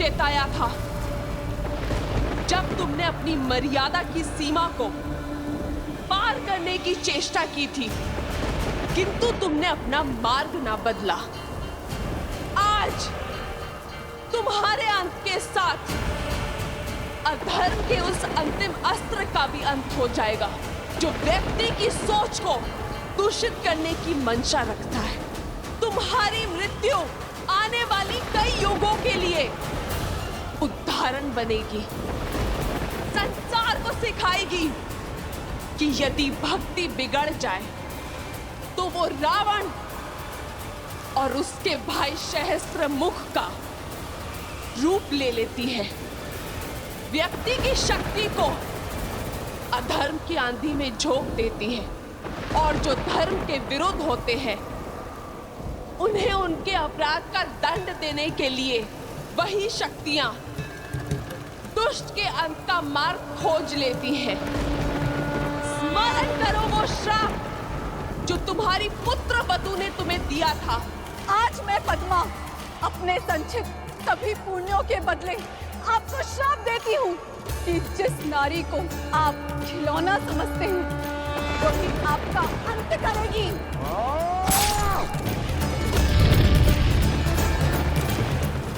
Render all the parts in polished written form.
चेताया था जब तुमने अपनी मर्यादा की सीमा को पार करने की चेष्टा की थी, किंतु तुमने अपना मार्ग ना बदला। आज तुम्हारे अंत के साथ अधर्म के उस अंतिम अस्त्र का भी अंत हो जाएगा जो व्यक्ति की सोच को दूषित करने की मंशा रखता है। तुम्हारी मृत्यु आने वाली कई युगों के लिए उदाहरण बनेगी, संसार को सिखाएगी कि यदि भक्ति बिगड़ जाए तो वो रावण और उसके भाई सहस्त्रमुख का रूप ले लेती है। व्यक्ति की शक्ति को अधर्म की आंधी में झोंक देती है और जो धर्म के विरुद्ध होते हैं उन्हें उनके अपराध का दंड देने के लिए वही शक्तियां दुष्ट के अंत का मार्ग खोज लेती हैं। स्मरण करो वो श्राप जो तुम्हारी पुत्र वधु ने तुम्हें दिया था। आज मैं पद्मा अपने संचित सभी पुण्यों के बदले आपको श्राप देती हूँ कि जिस नारी को आप खिलौना समझते हैं वही आपका अंत करेगी।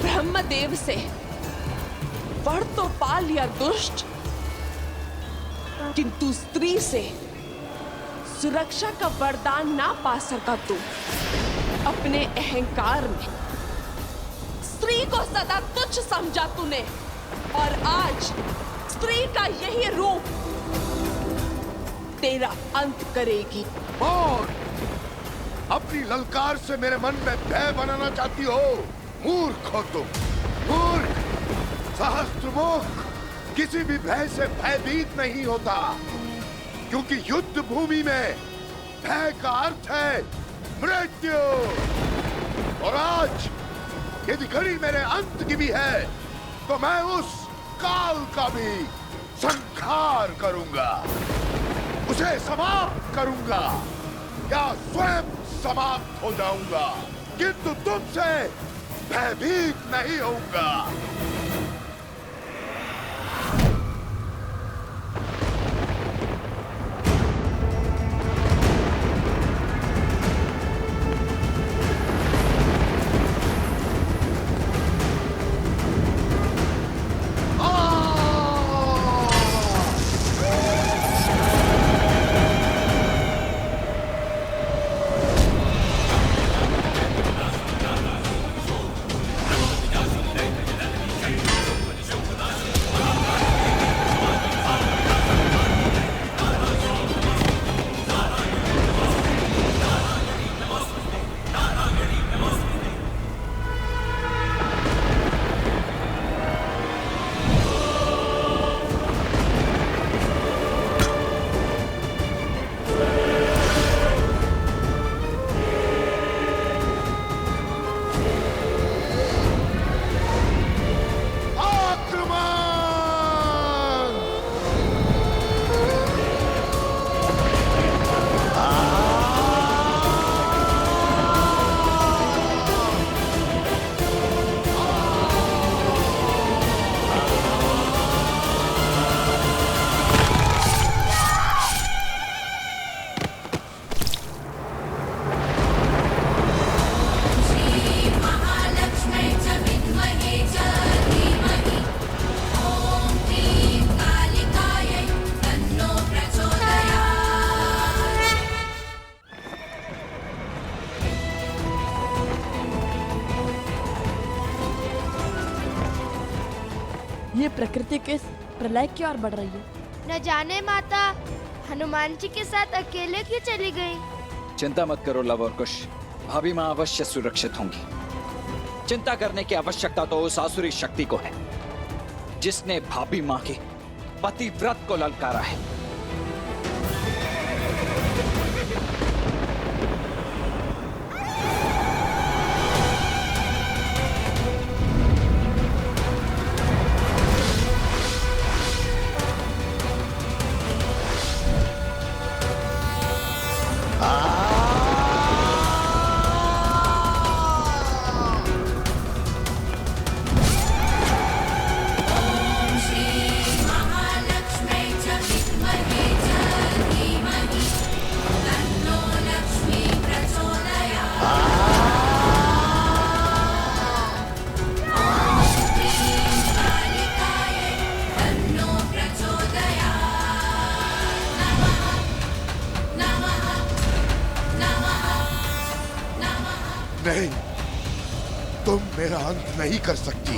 ब्रह्मदेव से वर तो पा लिया दुष्ट, किंतु स्त्री से सुरक्षा का वरदान ना पा सका तू। अपने अहंकार में स्त्री को सदा तुच्छ समझा तूने और आज स्त्री का यही रूप तेरा अंत करेगी। और अपनी ललकार से मेरे मन में भय बनाना चाहती हो? मूर्ख हो तुम, मूर्ख। सहस्त्रमुख किसी भी भय से भयभीत नहीं होता, क्योंकि युद्ध भूमि में भय का अर्थ है मृत्यु। और आज यदि घड़ी मेरे अंत की भी है तो मैं उस काल का भी संहार करूंगा, उसे समाप्त करूंगा या स्वयं समाप्त हो जाऊंगा, किंतु तुमसे भयभीत नहीं होऊंगा। ये प्रकृति के प्रलय की ओर बढ़ रही है। न जाने माता हनुमान जी के साथ अकेले क्यों चली गई? चिंता मत करो लव और कुश, भाभी माँ अवश्य सुरक्षित होंगी। चिंता करने की आवश्यकता तो उस आसुरी शक्ति को है जिसने भाभी माँ के पतिव्रत को ललकारा है। नहीं, तुम मेरा अंत नहीं कर सकती।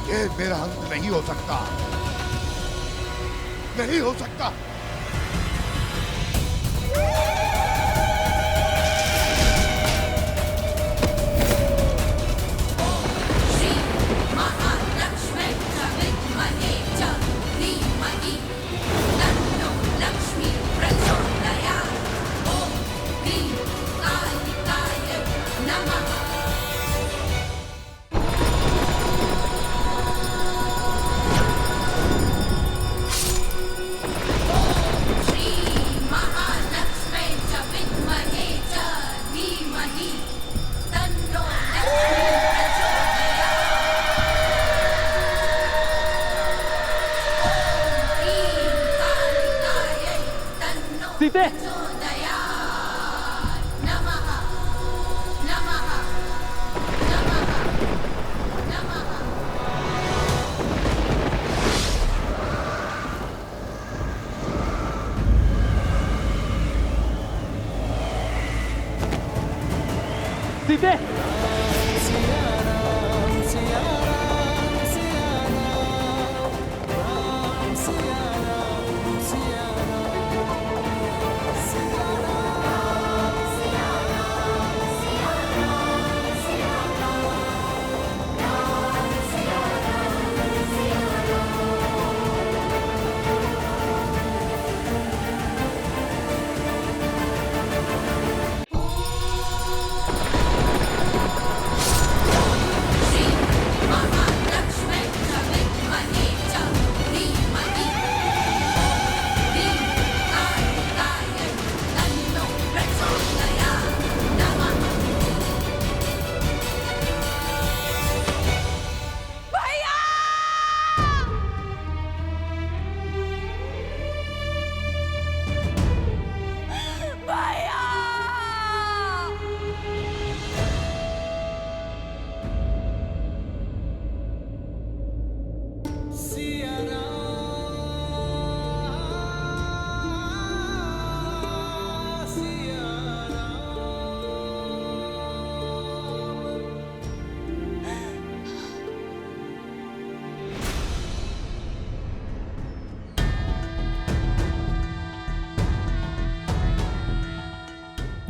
ये मेरा अंत नहीं हो सकता, नहीं हो सकता। सीते, सीते,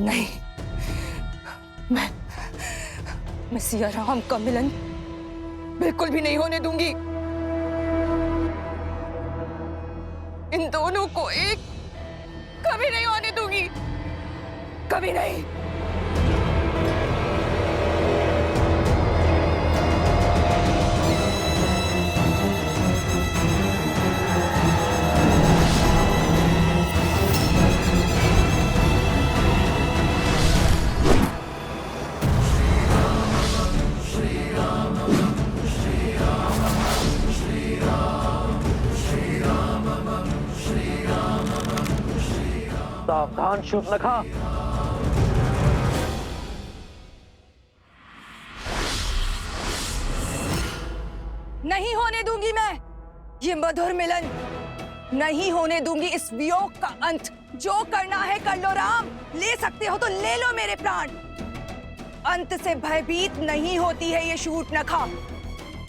नहीं, मैं सिया राम का मिलन बिल्कुल भी नहीं होने दूंगी। इन दोनों को एक कभी नहीं होने दूंगी, कभी नहीं। सावधान शूर्पणखा। नहीं होने दूंगी मैं ये मधुर मिलन, नहीं होने दूंगी इस वियोग का अंत। जो करना है कर लो राम, ले सकते हो तो ले लो मेरे प्राण। अंत से भयभीत नहीं होती है ये शूर्पणखा,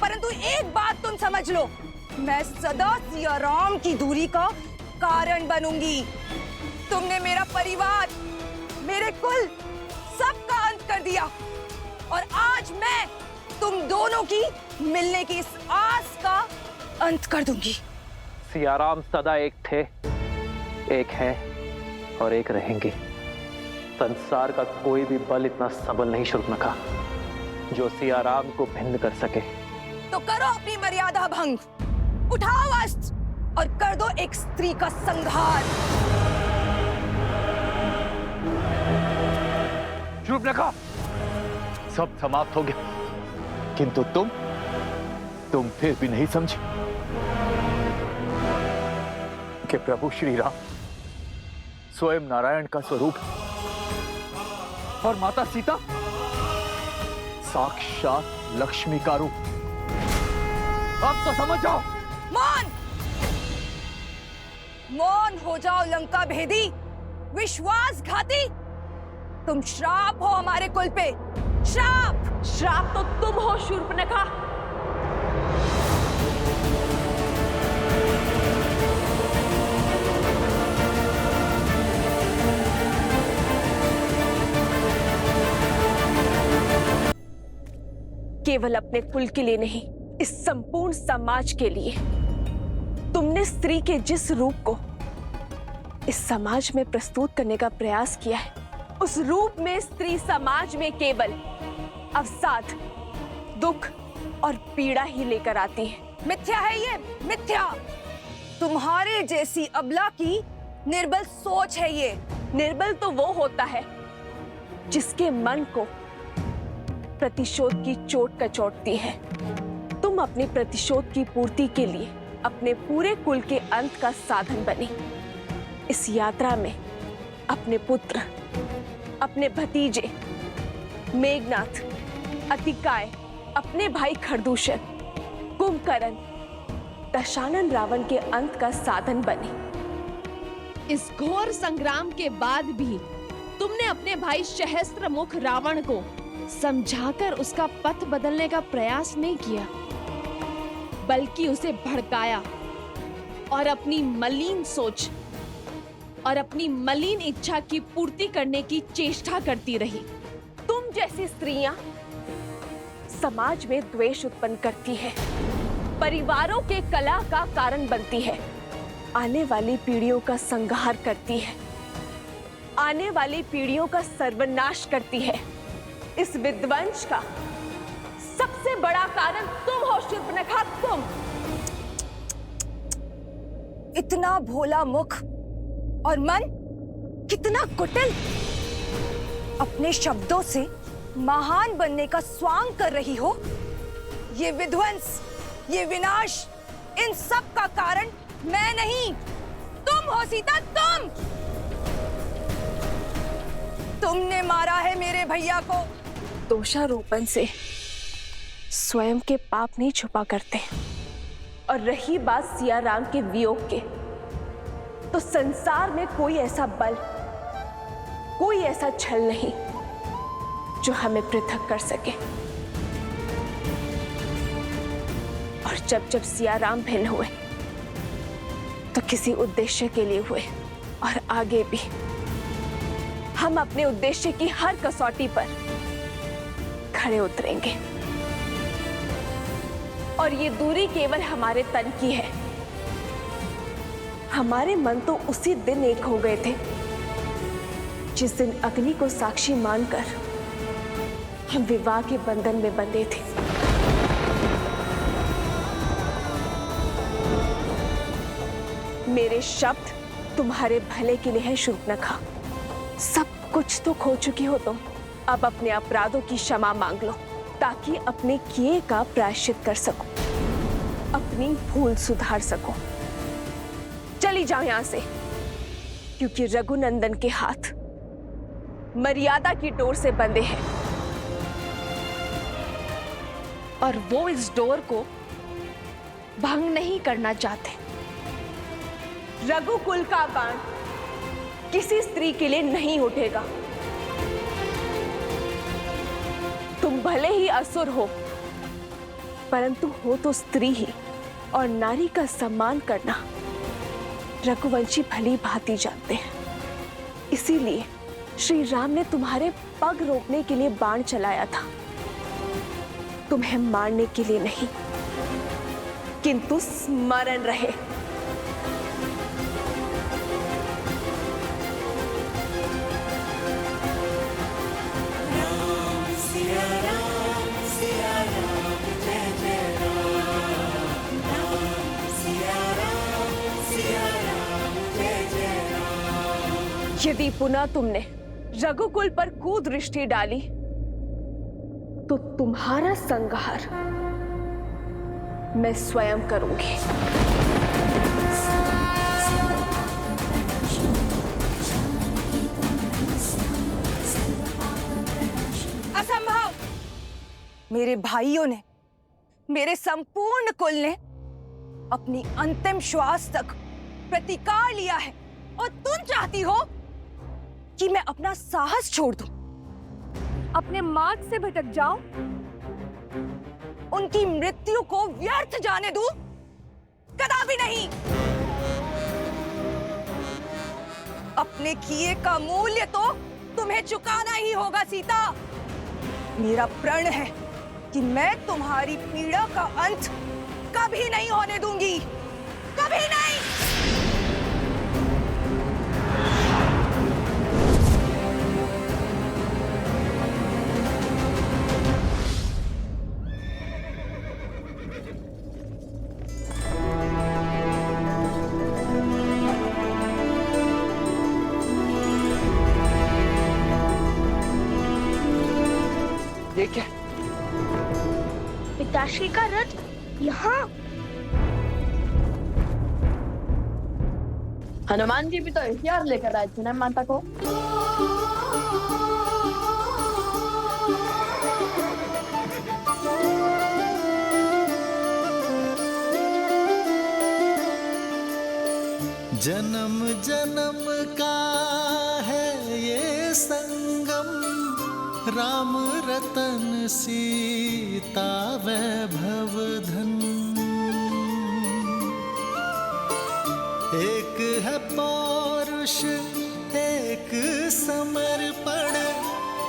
परंतु एक बात तुम समझ लो, मैं सदा सिया राम की दूरी का कारण बनूंगी। तुमने मेरा परिवार, मेरे कुल, सबका अंत कर दिया और आज मैं तुम दोनों की मिलने की इस आस का अंत कर दूंगी। सियाराम सदा एक थे, एक हैं और एक रहेंगे। संसार का कोई भी बल इतना सबल नहीं शूर्पणखा जो सियाराम को भिन्न कर सके। तो करो अपनी मर्यादा भंग, उठाओ अस्त्र और कर दो एक स्त्री का संहार। शूर्पणखा, सब समाप्त हो गया, किंतु तुम फिर भी नहीं समझे कि प्रभु श्री राम स्वयं नारायण का स्वरूप है और माता सीता साक्षात लक्ष्मी का रूप। अब तो समझ जाओ। मौन, मौन हो जाओ लंका भेदी, विश्वासघाती। तुम श्राप हो हमारे कुल पे, श्राप। श्राप तो तुम हो शूर्पणखा। केवल अपने कुल के लिए नहीं, इस संपूर्ण समाज के लिए तुमने स्त्री के जिस रूप को इस समाज में प्रस्तुत करने का प्रयास किया है, उस रूप में स्त्री समाज में केवल अवसाद, दुख और पीड़ा ही लेकर आती है। मिथ्या है ये, मिथ्या। तुम्हारे जैसी अबला की निर्बल सोच है ये। निर्बल तो वो होता है जिसके मन को प्रतिशोध की चोट कचोटती है। तुम अपने प्रतिशोध की पूर्ति के लिए अपने पूरे कुल के अंत का साधन बनी। इस यात्रा में अपने पुत्र, अपने भतीजे मेघनाथ, अतिकाय, अपने भाई खरदूषण, कुंभकर्ण, दशानन रावण के अंत का साधन बनी। इस घोर संग्राम के बाद भी तुमने अपने भाई सहस्त्रमुख रावण को समझाकर उसका पथ बदलने का प्रयास नहीं किया, बल्कि उसे भड़काया और अपनी मलिन सोच और अपनी मलिन इच्छा की पूर्ति करने की चेष्टा करती रही। तुम जैसी स्त्रियां समाज में द्वेष उत्पन्न करती है, परिवारों के कलह का कारण बनती है, आने वाली पीढ़ियों का संहार करती है, आने वाली पीढ़ियों का सर्वनाश करती है। इस विध्वंस का सबसे बड़ा कारण तुम हो शूर्पणखा, तुम। इतना भोला मुख और मन कितना कुटिल, अपने शब्दों से महान बनने का स्वांग कर रही हो। ये विध्वंस, ये विनाश, इन सब का कारण मैं नहीं, तुम हो सीता, तुमने मारा है मेरे भैया को। दोषारोपण से स्वयं के पाप नहीं छुपा करते। और रही बात सिया राम के वियोग के, तो संसार में कोई ऐसा बल, कोई ऐसा छल नहीं जो हमें पृथक कर सके। और जब जब सिया राम भिन्न हुए तो किसी उद्देश्य के लिए हुए, और आगे भी हम अपने उद्देश्य की हर कसौटी पर खड़े उतरेंगे। और ये दूरी केवल हमारे तन की है, हमारे मन तो उसी दिन एक हो गए थे जिस दिन अग्नि को साक्षी मानकर हम विवाह के बंधन में बंधे थे। मेरे शब्द तुम्हारे भले के लिए है शूर्पणखा। सब कुछ तो खो चुकी हो तुम, अब अपने अपराधों की क्षमा मांग लो ताकि अपने किए का प्रायश्चित कर सको, अपनी भूल सुधार सको। चली जाओ यहां से, क्योंकि रघुनंदन के हाथ मर्यादा की डोर से बंधे हैं और वो इस डोर को भंग नहीं करना चाहते। रघुकुल का बाण किसी स्त्री के लिए नहीं उठेगा। तुम भले ही असुर हो, परंतु हो तो स्त्री ही, और नारी का सम्मान करना रघुवंशी भली भांति जानते हैं। इसीलिए श्री राम ने तुम्हारे पग रोकने के लिए बाण चलाया था, तुम्हें मारने के लिए नहीं, किंतु स्मरण रहे। यदि पुनः तुमने रघुकुल पर कुदृष्टि डाली तो तुम्हारा संहार मैं स्वयं करूंगी। असंभव! मेरे भाइयों ने, मेरे संपूर्ण कुल ने अपनी अंतिम श्वास तक प्रतिकार लिया है, और तुम चाहती हो कि मैं अपना साहस छोड़ दूं, अपने मार्ग से भटक जाऊं, उनकी मृत्यु को व्यर्थ जाने दूं? कदापि नहीं। अपने किए का मूल्य तो तुम्हें चुकाना ही होगा सीता। मेरा प्रण है कि मैं तुम्हारी पीड़ा का अंत कभी नहीं होने दूंगी, कभी नहीं। ये क्या? पिताश्री का रथ यहाँ? हनुमान जी भी तो हथियार लेकर आए थे ना माता को। जन्म जन्म का है ये संगम, राम रतन सीता वैभव धन। एक है पौरुष एक समर्पण,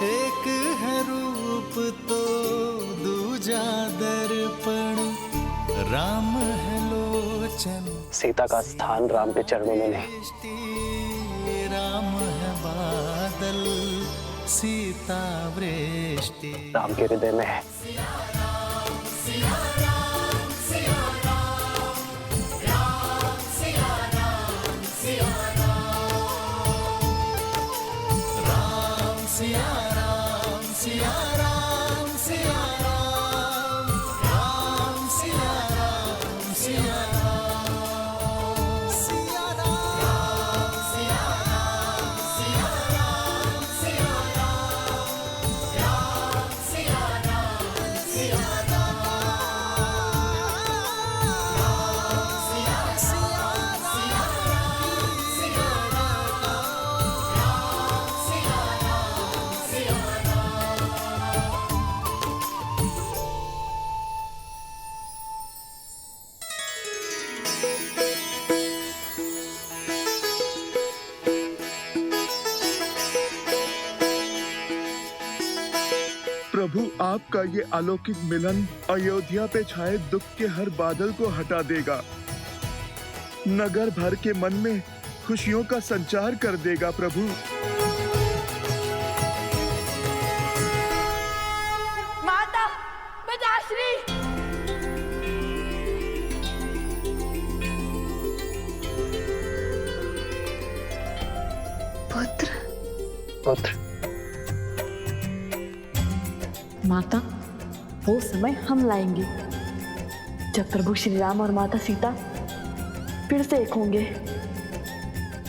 एक है रूप तो दूजा दर्पण। राम है लोचन, सीता का स्थान राम के चरणों में नहीं। राम है बादल, सीता वृष्टि राम के हृदय में है। प्रभु, आपका ये अलौकिक मिलन अयोध्या पे छाए दुख के हर बादल को हटा देगा, नगर भर के मन में खुशियों का संचार कर देगा। प्रभु, माता पिताश्री, पुत्र माता, वो समय हम लाएंगे जब प्रभु श्री राम और माता सीता फिर से एक होंगे।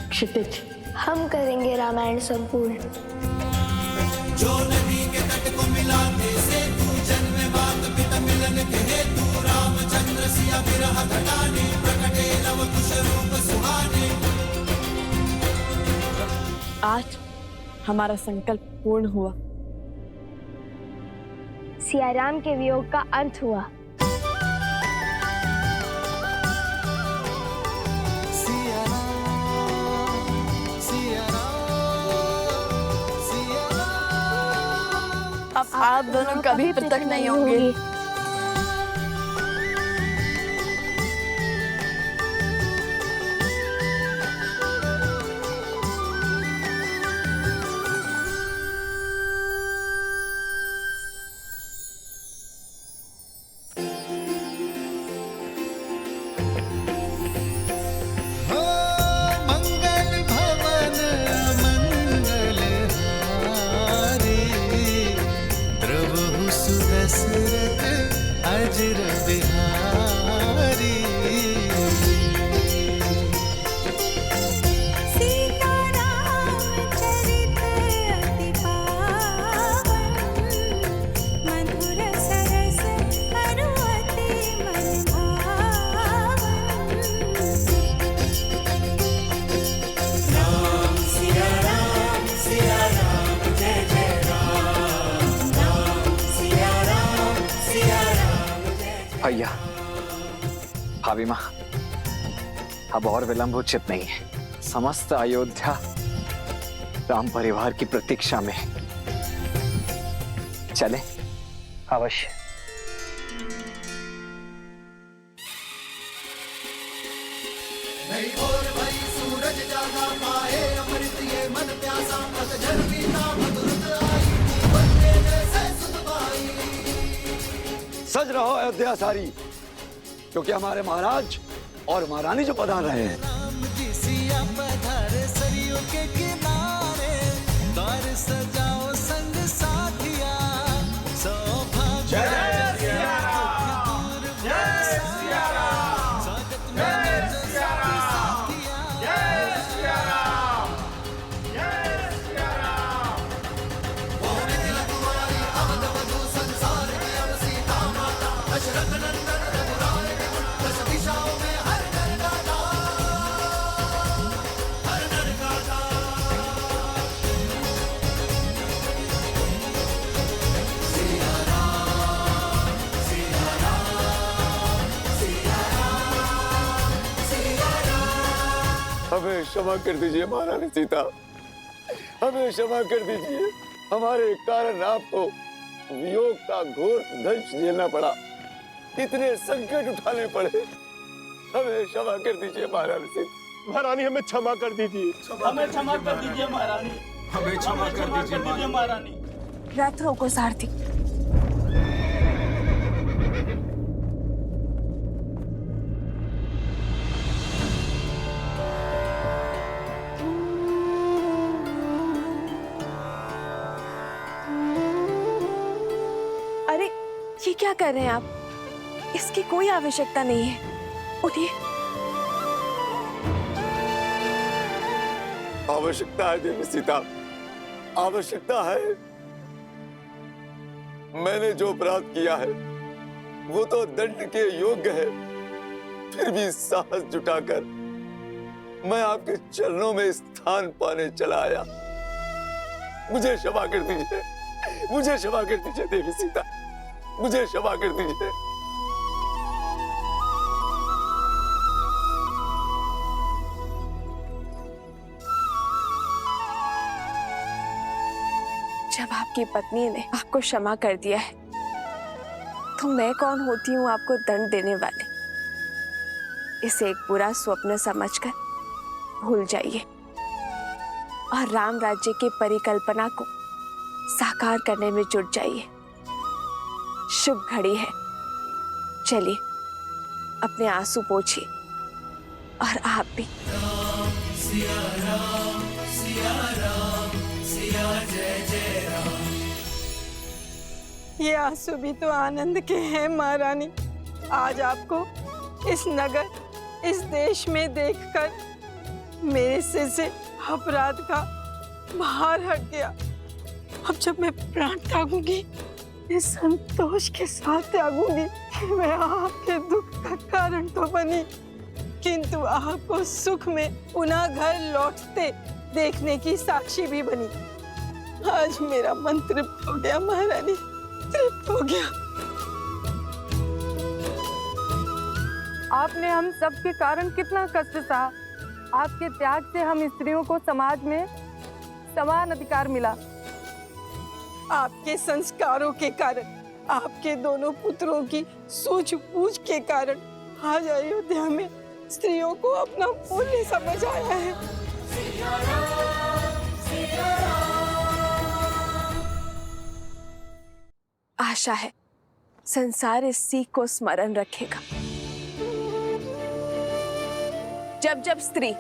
क्षितिज, हम करेंगे रामायण संपूर्ण। जो नदी के तट को मिलाते से तू जन्म बात पिता मिलन के हेतु, रामचंद्र सिया विरह घटाने प्रकटे लव कुश रूप सुहाने। आज हमारा संकल्प पूर्ण हुआ। सिया राम के वियोग का अंत हुआ। सिया राम, सिया राम, सिया राम। अब आप दोनों कभी पृथक नहीं होंगे। अजर बिहारी सीताराम चरित अति पावन, मधुर सरस अरुअति मन भावन। राम सिया राम भैया, भाभी माँ, अब और विलंब उचित नहीं है। समस्त अयोध्या राम परिवार की प्रतीक्षा में है। चले? अवश्य। नहीं और भाई सूरज जागा पाए अमृत ये मन प्यासा पतझड़ बीता मधुरत आई बंदे जैसे सुध पाई। सज रहो अयोध्या सारी, क्योंकि हमारे महाराज और महारानी जो पधार रहे हैं। राम जी सिया पधारे सरियों के किनारे, द्वार सजाओ संग साथिया, सौभाग्य जय सिया राम, जय सिया राम, स्वागत में जय सिया राम, जय सिया राम, जय सिया राम। होने दिल तुम्हारी अवध वधु संसार की अब सीता माता, दशरथ नंदन रघुराय विपुल दस दिशाओं में हर घर गाता, हर घर गाता। सिया राम, सिया राम, सिया राम, सिया राम। हमें क्षमा कर दीजिए महारानी सीता, हमें क्षमा कर दीजिए। हमारे कारण आपको वियोग का घोर दंश झेलना पड़ा, इतने संकट उठाने पड़े। हमें क्षमा कर दीजिए महारानी सीता। महारानी हमें क्षमा कर दीजिए। हमें क्षमा कर दीजिए महारानी, हमें क्षमा कर दीजिए महारानी। रथ रोको सारथी। अरे ये क्या कर रहे हैं आप? इसकी कोई आवश्यकता नहीं है। उठिए। आवश्यकता है देवी सीता, आवश्यकता है। मैंने जो अपराध किया है वो तो दंड के योग्य है, फिर भी साहस जुटाकर मैं आपके चरणों में स्थान पाने चला आया। मुझे क्षमा कर दीजिए, मुझे क्षमा कर दीजिए देवी सीता, मुझे क्षमा कर दीजिए। जब आपकी पत्नी ने आपको क्षमा कर दिया है, तो मैं कौन होती हूँ आपको दंड देने वाले? इसे एक बुरा स्वप्न समझकर भूल जाइए और राम राज्य की परिकल्पना को साकार करने में जुट जाइए। शुभ घड़ी है। चलिए अपने आंसू पोंछिए, और आप भी। सिया राम, सिया राम, सिया जय जय राम। ये आंसू भी तो आनंद के हैं महारानी। आज आपको इस नगर, इस देश में देखकर मेरे सिर से अपराध का भार हट गया। अब जब मैं प्राण त्यागूंगी, इस संतोष के साथ त्यागूंगी कि मैं आपके दुख का कारण तो बनी, किंतु आपको सुख में पुनः घर लौटते देखने की साक्षी भी बनी। आज मेरा मन तृप्त हो गया महारानी, तृप्त हो गया। आपने हम सब के कारण कितना कष्ट सहा। आपके त्याग से हम स्त्रियों को समाज में समान अधिकार मिला। आपके संस्कारों के कारण, आपके दोनों पुत्रों की सूझबूझ के कारण आज अयोध्या में स्त्रियों को अपना मूल्य समझ आया है। आशा है संसार इस सीख को स्मरण रखेगा। जब जब स्त्री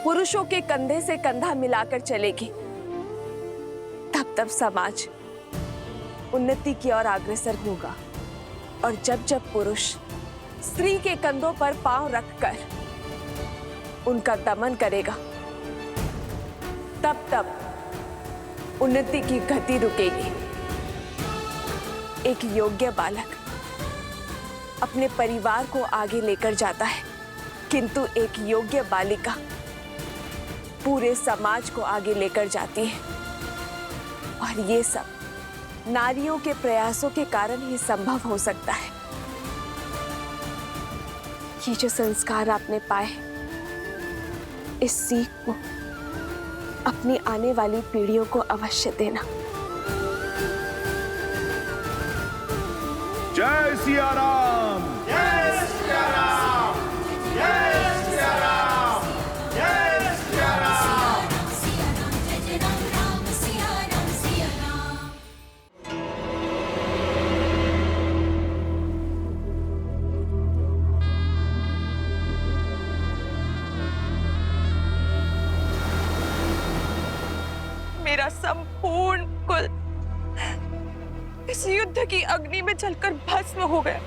पुरुषों के कंधे से कंधा मिलाकर चलेगी, तब तब समाज उन्नति की ओर अग्रसर होगा। और जब जब पुरुष स्त्री के कंधों पर पांव रखकर उनका दमन करेगा, तब तब उन्नति की गति रुकेगी। एक योग्य बालक अपने परिवार को आगे लेकर जाता है, किंतु एक योग्य बालिका पूरे समाज को आगे लेकर जाती है। और ये सब नारियों के प्रयासों के कारण ही संभव हो सकता है। ये जो संस्कार आपने पाए, इस सीख को अपनी आने वाली पीढ़ियों को अवश्य देना। जय सिया राम। जय सिया राम। जय सिया राम। जय सिया राम। जय राम राम सिया राम सिया राम। मेरा संपूर्ण कुल इस युद्ध की अग्नि में जलकर भस्म हो गया।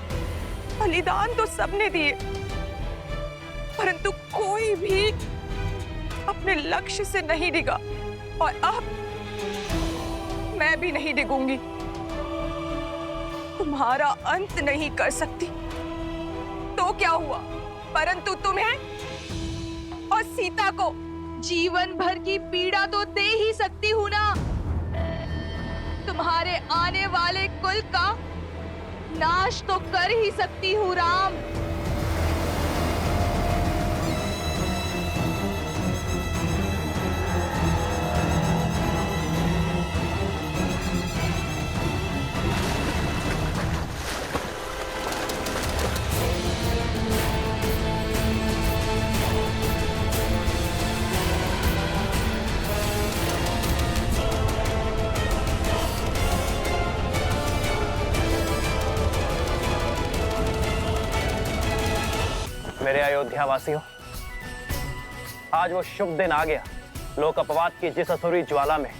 बलिदान तो सबने दिए, परंतु कोई भी अपने लक्ष्य से नहीं डिगा, और अब मैं भी नहीं डिगूंगी। तुम्हारा अंत नहीं कर सकती तो क्या हुआ, परंतु तुम्हें और सीता को जीवन भर की पीड़ा तो दे ही सकती हूँ ना। तुम्हारे आने वाले कुल का नाश तो कर ही सकती हूँ राम। मेरे अयोध्या वासियों, आज वो शुभ दिन आ गया। लोक अपवाद की जिस असुरी ज्वाला में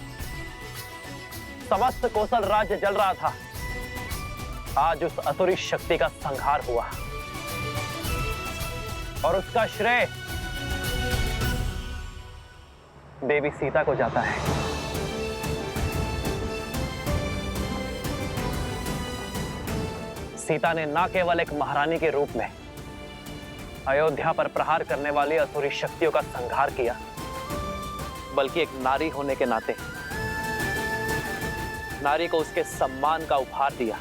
समस्त कौशल राज्य जल रहा था, आज उस असुरी शक्ति का संहार हुआ, और उसका श्रेय देवी सीता को जाता है। सीता ने न केवल एक महारानी के रूप में अयोध्या पर प्रहार करने वाली असुरी शक्तियों का संहार किया, बल्कि एक नारी होने के नाते नारी को उसके सम्मान का उपहार दिया।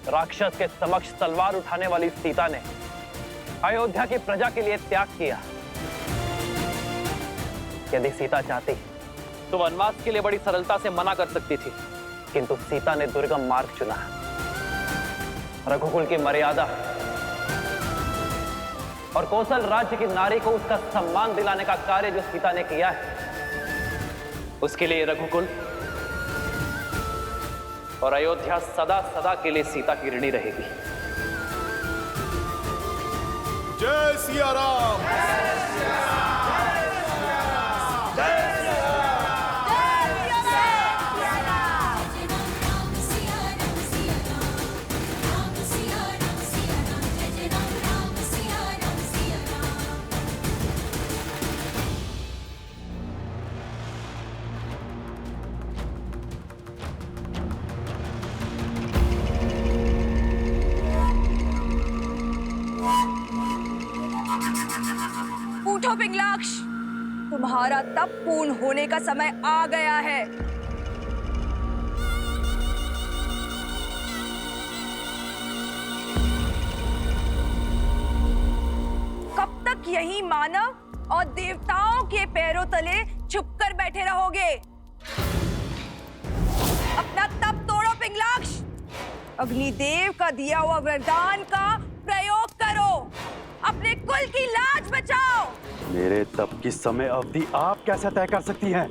राक्षस के समक्ष तलवार उठाने वाली सीता ने अयोध्या की प्रजा के लिए त्याग किया। यदि सीता चाहती तो वनवास के लिए बड़ी सरलता से मना कर सकती थी, किंतु सीता ने दुर्गम मार्ग चुना। रघुकुल की मर्यादा और कौशल राज्य की नारी को उसका सम्मान दिलाने का कार्य जो सीता ने किया है, उसके लिए रघुकुल और अयोध्या सदा सदा के लिए सीता की ऋणी रहेगी। जय सिया राम। उठो पिंगलाक्ष, तुम्हारा तप पूर्ण होने का समय आ गया है। कब तक यही मानव और देवताओं के पैरों तले छुपकर बैठे रहोगे? अपना तप तोड़ो पिंगलाक्ष, अग्निदेव का दिया हुआ वरदान का प्रयोग करो, अपने कुल की लाज बचाओ। मेरे तप की समय अवधि आप कैसे तय कर सकती हैं?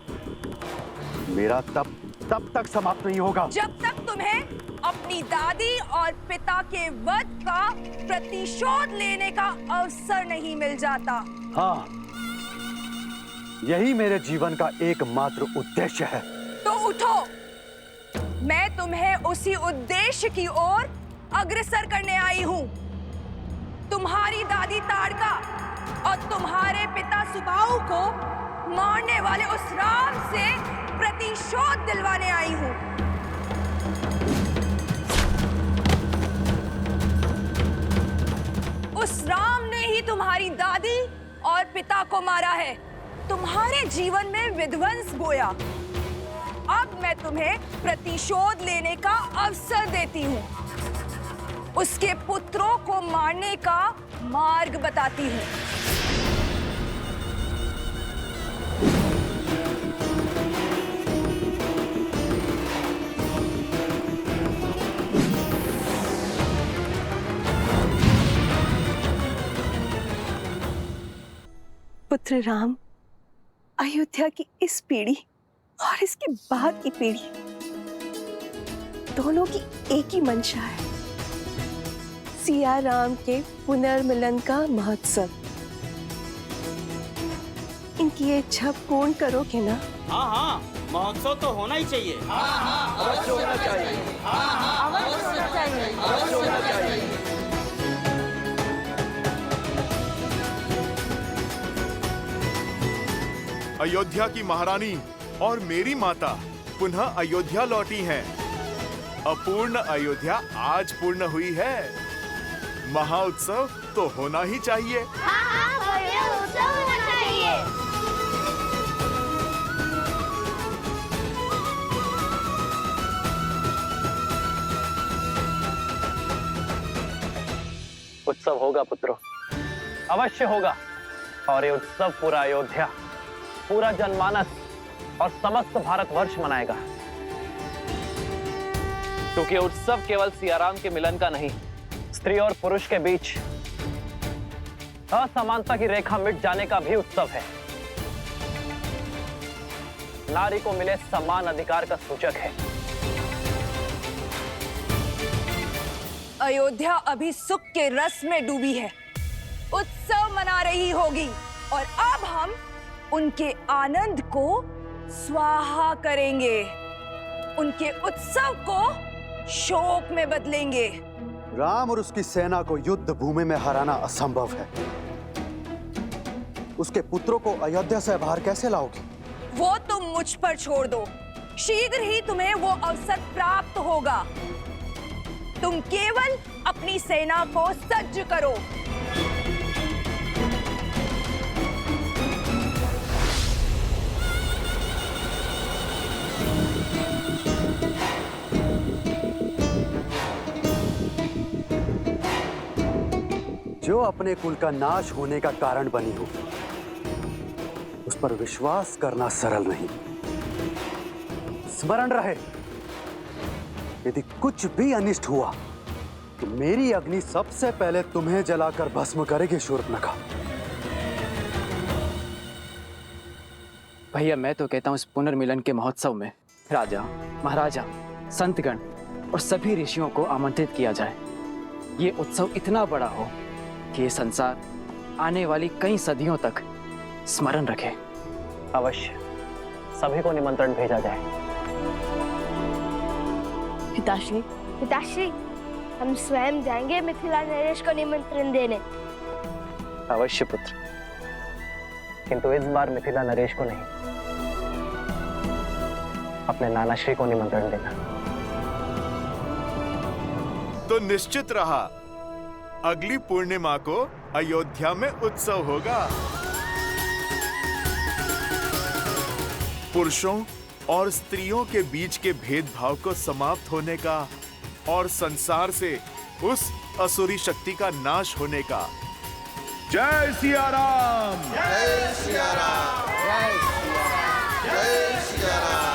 मेरा तप तब तक समाप्त नहीं होगा जब तक तुम्हें अपनी दादी और पिता के वध का प्रतिशोध लेने का अवसर नहीं मिल जाता। हाँ, यही मेरे जीवन का एकमात्र उद्देश्य है। तो उठो, मैं तुम्हें उसी उद्देश्य की ओर अग्रसर करने आई हूँ। तुम्हारी दादी ताड़का और तुम्हारे पिता सुबाहु को मारने वाले उस राम से प्रतिशोध दिलवाने आई हूँ। उस राम ने ही तुम्हारी दादी और पिता को मारा है, तुम्हारे जीवन में विध्वंस बोया। अब मैं तुम्हें प्रतिशोध लेने का अवसर देती हूँ। उसके पुत्रों को मारने का मार्ग बताती हूँ। पुत्र राम, अयोध्या की इस पीढ़ी और इसके बाद की पीढ़ी दोनों की एक ही मंशा है, सिया राम के पुनर्मिलन का महोत्सव। इनकी ये इच्छा पूर्ण करोगे ना? हाँ हाँ, महोत्सव तो होना ही चाहिए। अवश्य होना चाहिए। अवश्य होना चाहिए। अवश्य होना चाहिए। अयोध्या की महारानी और मेरी माता पुनः अयोध्या लौटी हैं। अपूर्ण अयोध्या आज पूर्ण हुई है। महाउत्सव तो होना ही चाहिए। हाँ हाँ, भव्य उत्सव होना चाहिए। उत्सव होगा पुत्रों, अवश्य होगा। और ये उत्सव पूरा अयोध्या, पूरा जनमानस और समस्त भारतवर्ष मनाएगा। क्योंकि उत्सव केवल सियाराम के मिलन का नहीं, स्त्री और पुरुष के बीच असमानता की रेखा मिट जाने का भी उत्सव है। नारी को मिले समान अधिकार का सूचक है। अयोध्या अभी सुख के रस में डूबी है, उत्सव मना रही होगी, और अब हम उनके आनंद को स्वाहा करेंगे, उनके उत्सव को शोक में बदलेंगे। राम और उसकी सेना को युद्ध भूमि में हराना असंभव है। उसके पुत्रों को अयोध्या से बाहर कैसे लाओगी? वो तुम मुझ पर छोड़ दो, शीघ्र ही तुम्हें वो अवसर प्राप्त होगा। तुम केवल अपनी सेना को सज्ज करो। जो अपने कुल का नाश होने का कारण बनी हो, उस पर विश्वास करना सरल नहीं। स्मरण रहे, यदि कुछ भी अनिष्ट हुआ तो मेरी अग्नि सबसे पहले तुम्हें जलाकर भस्म करेगी शूर्पणखा। भैया, मैं तो कहता हूँ इस पुनर्मिलन के महोत्सव में राजा, महाराजा, संतगण और सभी ऋषियों को आमंत्रित किया जाए। ये उत्सव इतना बड़ा हो कि ये संसार आने वाली कई सदियों तक स्मरण रखे। अवश्य सभी को निमंत्रण भेजा जाए। पिताश्री, पिताश्री, हम स्वयं जाएंगे मिथिला नरेश को निमंत्रण देने। अवश्य पुत्र, किंतु इस बार मिथिला नरेश को नहीं, अपने नानाश्री को निमंत्रण देना। तो निश्चित रहा, अगली पूर्णिमा को अयोध्या में उत्सव होगा। पुरुषों और स्त्रियों के बीच के भेदभाव को समाप्त होने का और संसार से उस असुरी शक्ति का नाश होने का। जय सिया राम! जय सिया राम! जय सिया राम! जय सिया राम!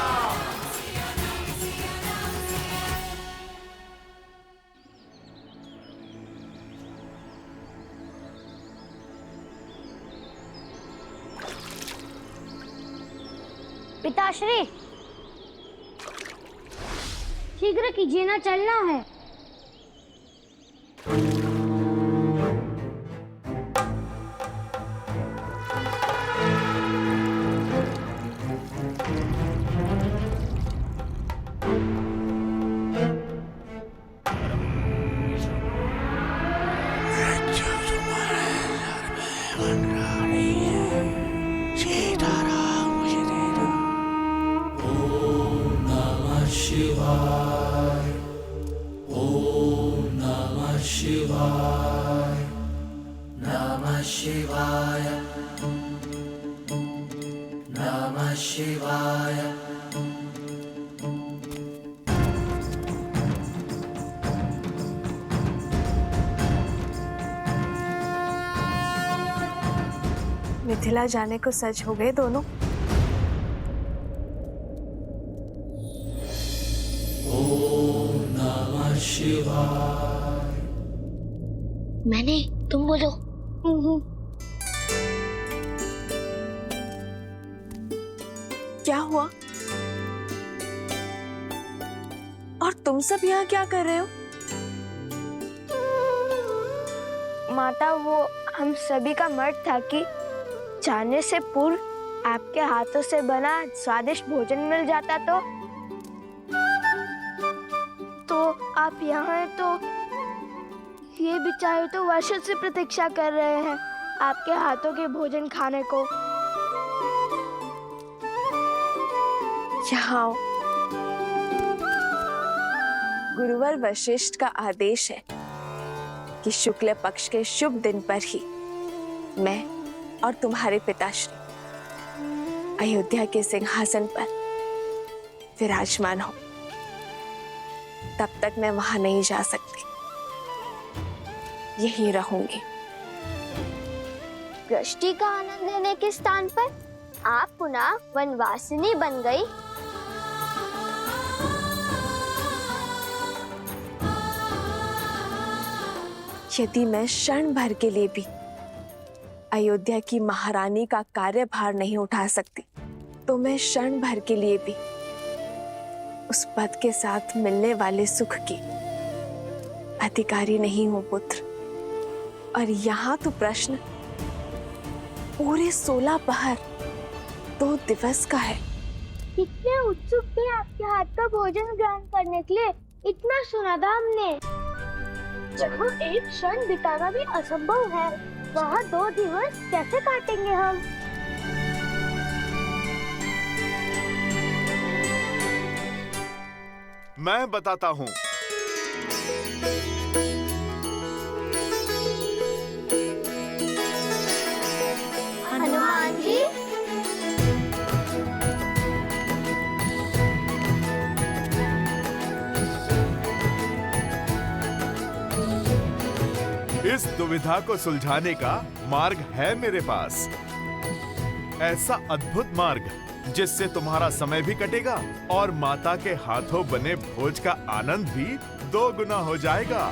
पिताश्री, शीघ्र कीजिए ना, चलना है। शिवाय, ओम नमः शिवाय, नमः शिवाय, नमः शिवाय। मिथिला जाने को सच हो गए दोनों। ओम नमः शिवाय। मैंने, तुम बोलो। क्या हुआ? और तुम सब यहाँ क्या कर रहे हो? माता, वो हम सभी का मत था कि जाने से पूर्व आपके हाथों से बना स्वादिष्ट भोजन मिल जाता तो आप यहाँ हैं तो ये बेचारे तो वर्षों से प्रतीक्षा कर रहे हैं आपके हाथों के भोजन खाने को। यहाँ आओ। गुरुवर वशिष्ठ का आदेश है कि शुक्ल पक्ष के शुभ दिन पर ही मैं और तुम्हारे पिताश्री अयोध्या के सिंहासन पर विराजमान हो। तब तक मैं वहां नहीं जा सकती, यहीं रहूंगी। दृष्टि का आनंद लेने के स्थान पर आप पुनः वनवासिनी बन गई। यदि मैं क्षण भर के लिए भी अयोध्या की महारानी का कार्यभार नहीं उठा सकती, तो मैं क्षण भर के लिए भी उस पद के साथ मिलने वाले सुख की अधिकारी नहीं हूं पुत्र। और यहाँ तो प्रश्न पूरे 16 पहर 2 दिवस का है। कितने उत्सुक थे आपके हाथ का भोजन ग्रहण करने के लिए। इतना सुना था हमने। जहाँ एक क्षण बिताना भी असंभव है, वहाँ 2 दिवस कैसे काटेंगे हम? मैं बताता हूँ। हनुमान जी, इस दुविधा को सुलझाने का मार्ग है मेरे पास। ऐसा अद्भुत मार्ग जिससे तुम्हारा समय भी कटेगा और माता के हाथों बने भोज का आनंद भी 2 गुना हो जाएगा।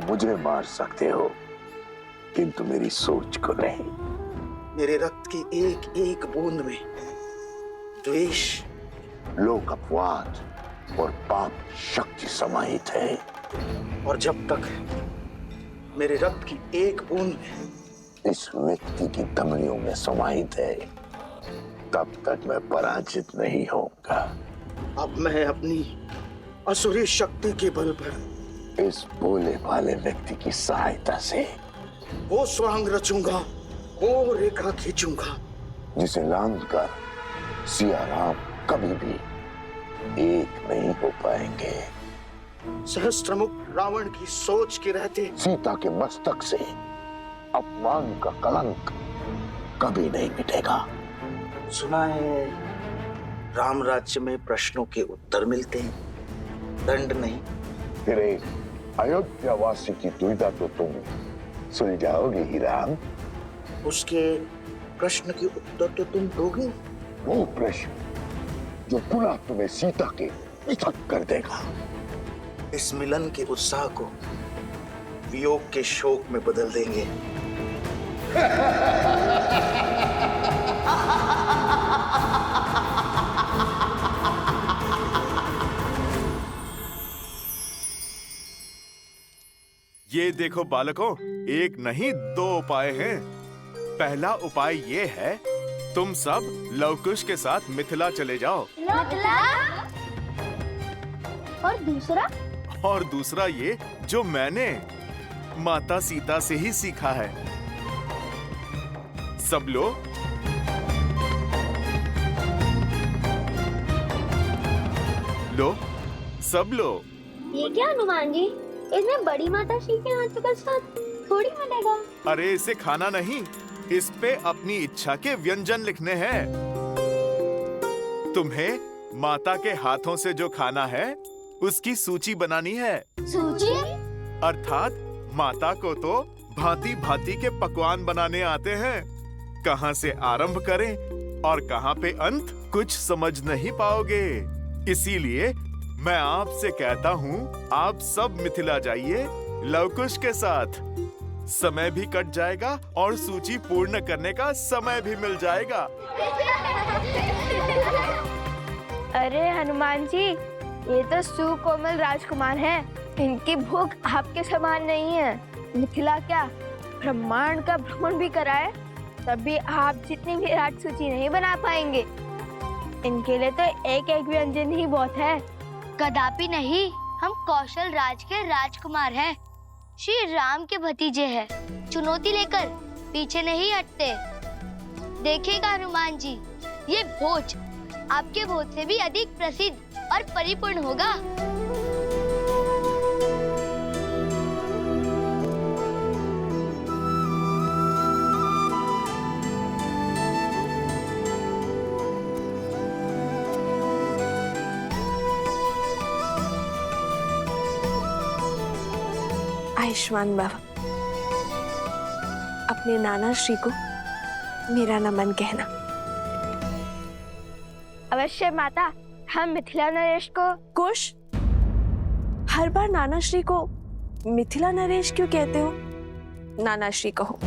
मुझे मार सकते हो, किंतु मेरी सोच को नहीं। मेरे रक्त की एक एक बूंद में द्वेष, लोक अपवाद और पाप शक्ति समाहित है। और जब तक मेरे रक्त की एक बूंद में इस व्यक्ति की धमनियों में समाहित है, तब तक मैं पराजित नहीं होऊंगा। अब मैं अपनी असुरी शक्ति के बल पर इस भोले भाले व्यक्ति की सहायता से वो स्वांग रचूंगा, वो रेखा खींचूंगा जिसे लांघ कर सिया राम कभी भी एक नहीं हो पाएंगे। सहस्त्रमुख रावण की सोच के रहते सीता के मस्तक से अपमान का कलंक कभी नहीं मिटेगा। सुना है राम राज्य में प्रश्नों के उत्तर मिलते हैं, दंड नहीं। फिर एक अयोध्या वासी की दुविधा तो तुम सुलझाओगे ही राम। उसके प्रश्न के उत्तर तो तुम दोगे। वो प्रश्न जो पुनः तुम्हें सीता के पृथक कर देगा। इस मिलन के उत्साह को वियोग के शोक में बदल देंगे। ये देखो बालकों, एक नहीं दो उपाय हैं। पहला उपाय ये है, तुम सब लवकुश के साथ मिथिला चले जाओ। मिथिला? और दूसरा ये जो मैंने माता सीता से ही सीखा है। सब लो। लो, सब लो। ये क्या हनुमान जी, इसमें बड़ी माता श्री के हाथों का स्वाद थोड़ी मिलेगा। अरे इसे खाना नहीं, इस पे अपनी इच्छा के व्यंजन लिखने हैं। तुम्हें माता के हाथों से जो खाना है उसकी सूची बनानी है। सूची? अर्थात माता को तो भांति भांति के पकवान बनाने आते हैं। कहाँ से आरंभ करें और कहाँ पे अंत, कुछ समझ नहीं पाओगे। इसीलिए मैं आपसे कहता हूँ, आप सब मिथिला जाइए लवकुश के साथ। समय भी कट जाएगा और सूची पूर्ण करने का समय भी मिल जाएगा। अरे हनुमान जी, ये तो सुकोमल राजकुमार हैं। इनकी भूख आपके समान नहीं है। मिथिला क्या, ब्रह्मांड का भ्रमण भी कराए तभी आप जितनी विराट सूची नहीं बना पाएंगे। इनके लिए तो एक एक व्यंजन ही बहुत है। कदापि नहीं, हम कौशल राज के राजकुमार हैं, श्री राम के भतीजे हैं। चुनौती लेकर पीछे नहीं हटते। देखिएगा हनुमान जी, ये भोज आपके भोज से भी अधिक प्रसिद्ध और परिपूर्ण होगा। आयुष्मान बाबा, अपने नाना श्री को मेरा नमन कहना। अवश्य माता, हम मिथिला नरेश को। कुश, हर बार नाना श्री को मिथिला नरेश क्यों कहते हो? नाना श्री कहो।